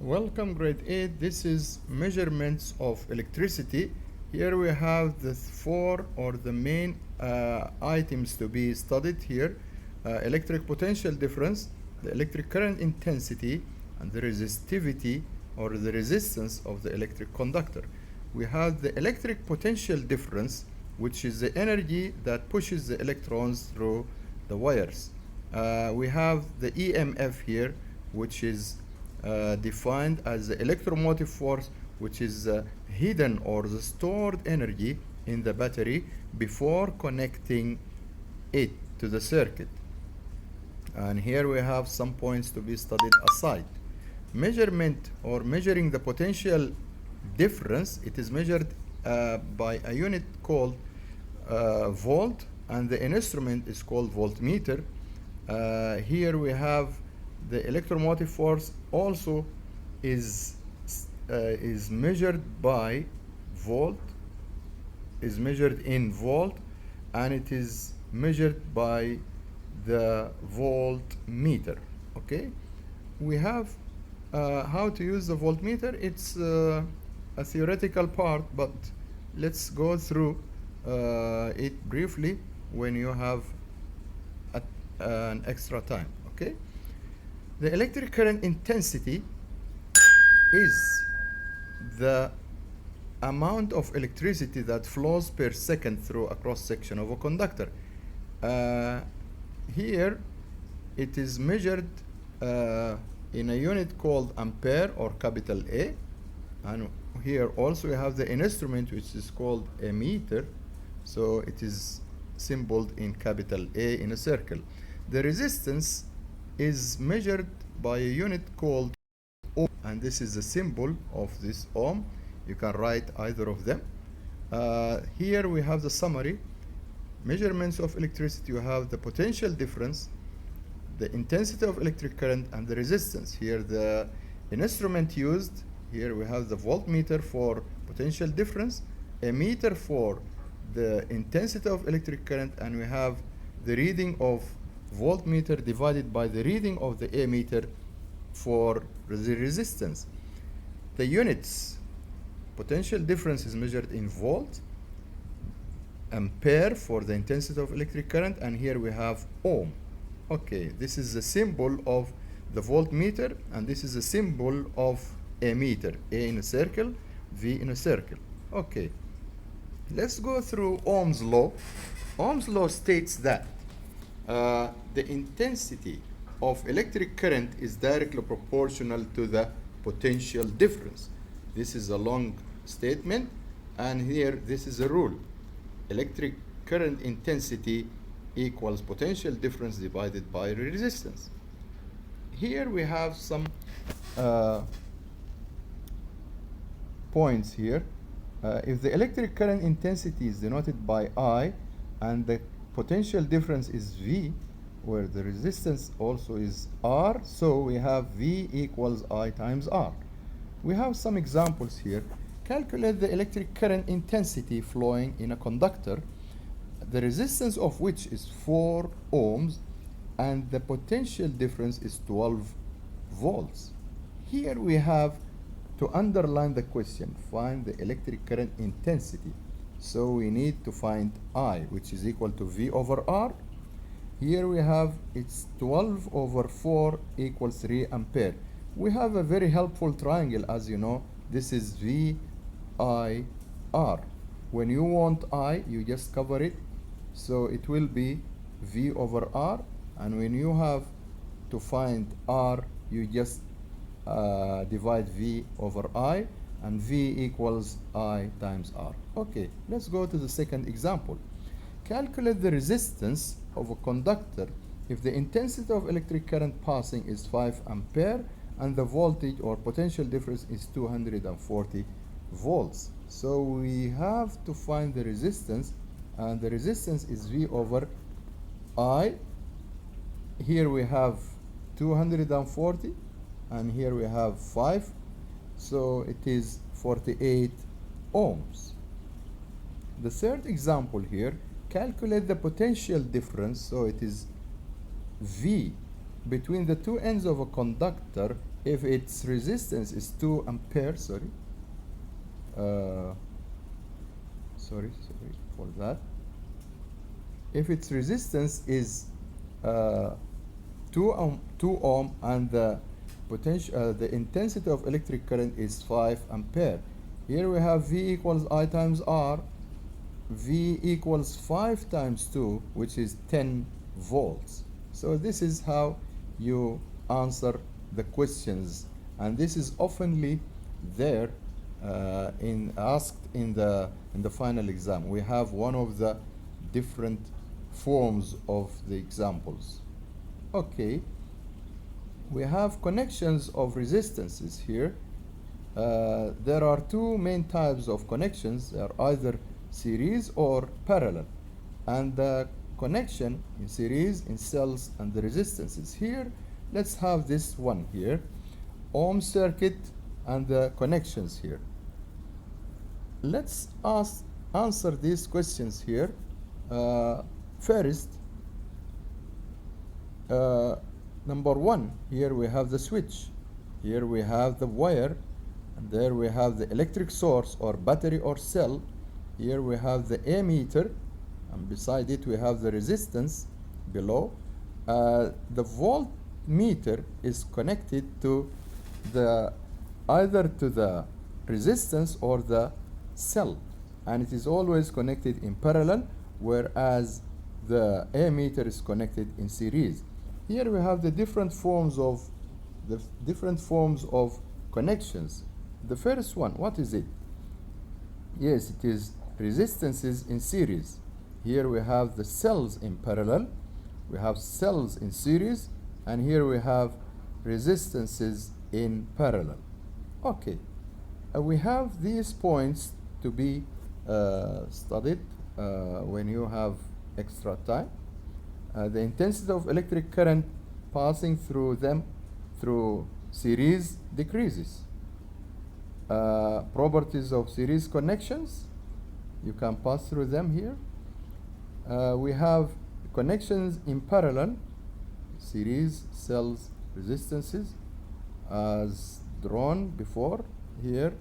Welcome grade 8. This is measurements of electricity. Here we have the four or the main items to be studied here. Electric potential difference, the electric current intensity, and the resistivity or the resistance of the electric conductor. We have the electric potential difference, which is the energy that pushes the electrons through the wires. We have the EMF here, which is defined as the electromotive force, which is hidden or the stored energy in the battery before connecting it to the circuit. And here we have some points to be studied aside. Measurement or measuring the potential difference, it is measured by a unit called volt, and the instrument is called voltmeter. Here we have the electromotive force also is measured by volt, is measured in volt, and it is measured by the voltmeter. Okay, we have how to use the voltmeter. It's a theoretical part, but let's go through it briefly when you have an extra time. Okay, the electric current intensity is the amount of electricity that flows per second through a cross section of a conductor. Here it is measured in a unit called ampere or capital A, and here also we have the instrument which is called a meter, so it is symboled in capital A in a circle. The resistance is measured by a unit called ohm, and this is the symbol of this ohm. You can write either of them. Here we have the summary. Measurements of electricity, you have the potential difference, the intensity of electric current, and the resistance. Here the instrument used, here we have the voltmeter for potential difference, a meter for the intensity of electric current, and we have the reading of voltmeter divided by the reading of the ammeter for the resistance. The units, potential difference is measured in volt, ampere for the intensity of electric current, and here we have ohm. Okay, this is the symbol of the voltmeter, and this is the symbol of a meter, A in a circle, V in a circle. Okay, let's go through Ohm's law. Ohm's law states that the intensity of electric current is directly proportional to the potential difference. This is a long statement, and here this is a rule. Electric current intensity equals potential difference divided by resistance. Here we have some points here. If the electric current intensity is denoted by I and the potential difference is V, where the resistance also is R, so we have V equals I times R. We have some examples here. Calculate the electric current intensity flowing in a conductor, the resistance of which is 4 ohms, and the potential difference is 12 volts. Here we have to underline the question, find the electric current intensity. So we need to find I, which is equal to V over R. Here we have it's 12 over 4 equals 3 ampere. We have a very helpful triangle, as you know. This is V, I, R. When you want I, you just cover it. So it will be V over R. And when you have to find R, you just divide V over I, and V equals I times R. Okay, let's go to the second example. Calculate the resistance of a conductor if the intensity of electric current passing is 5 ampere and the voltage or potential difference is 240 volts. So we have to find the resistance, and the resistance is V over I. Here we have 240, and here we have 5, so it is 48 ohms. The third example here, calculate the potential difference, so it is V between the two ends of a conductor if its resistance is 2 ampere, sorry for that. If its resistance is 2 ohm and the potential, the intensity of electric current is 5 ampere. Here we have V equals I times R. V equals 5 times 2, which is 10 volts. So this is how you answer the questions, and this is oftenly there asked in the final exam. We have one of the different forms of the examples. Okay, we have connections of resistances here. There are two main types of connections. They are either series or parallel, and the connection in series in cells and the resistances. Here let's have this one here, ohm circuit and the connections here. Let's answer these questions here. First, number one, here we have the switch, here we have the wire, and there we have the electric source or battery or cell. Here we have the ammeter, and beside it we have the resistance below. The voltmeter is connected to either to the resistance or the cell, and it is always connected in parallel, whereas the ammeter is connected in series. Here we have the different forms of connections. The first one, what is it? Yes, it is resistances in series. Here we have the cells in parallel, we have cells in series, and here we have resistances in parallel. Okay, we have these points to be studied when you have extra time. The intensity of electric current passing through them through series decreases. Properties of series connections, you can pass through them here. We have connections in parallel, series, cells, resistances, as drawn before. Here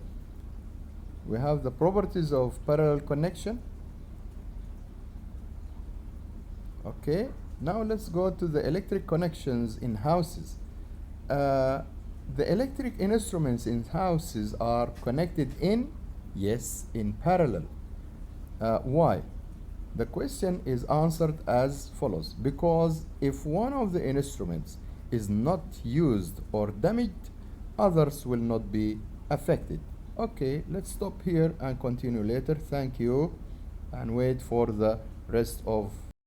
we have the properties of parallel connection. Okay, now let's go to the electric connections in houses. The electric instruments in houses are connected in, yes, in parallel. Why? The question is answered as follows: because if one of the instruments is not used or damaged, others will not be affected. Okay, let's stop here and continue later. Thank you, and wait for the rest of